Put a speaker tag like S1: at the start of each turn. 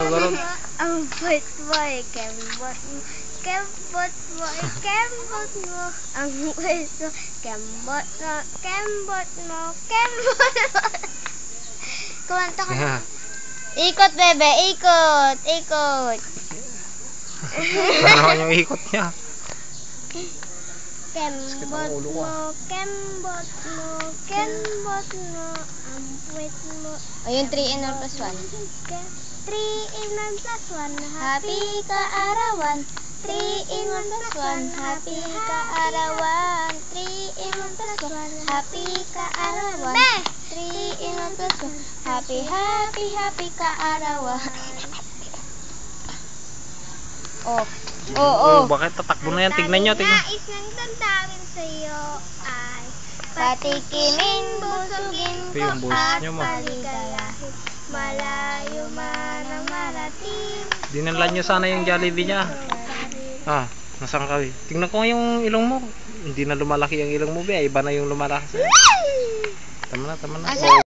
S1: ganun.
S2: Ang bait mo eh, kembot mo. Kembot mo eh, kembot mo. Ang bait mo, kembot mo, kembot mo, kembot mo. Kumanta ka na. Ikot, bebe, ikot, ikot.
S1: Ano naman yung ikot niya?
S2: Kembot mo, kembot mo, kembot mo. Ang bait mo. Ayun, 3 in 1 plus 1. 3 in 1 plus 1, happy kaarawan. 3 in 1 plus 1, happy kaarawan. 3 in 1 plus 1, happy kaarawan. 3 in 1 plus 1, happy, happy, happy kaarawan. Oh, oh, oh.
S1: Bakit tatakbo na yan? Tignan nyo, tignan.
S2: Nais ng damdamin sa'yo ay patikimin, busugin
S1: Ito
S2: ko
S1: yung boss
S2: at
S1: nyo mo.
S2: paligayahin. Malayo man ang marating.
S1: Dinala nyo sana yung Jollibee niya. Ah, nasaan ka? Tingnan ko yung ilong mo. Hindi na lumalaki ang ilong mo, be. Iba na yung lumalaki sa'yo. Tama na, tama na.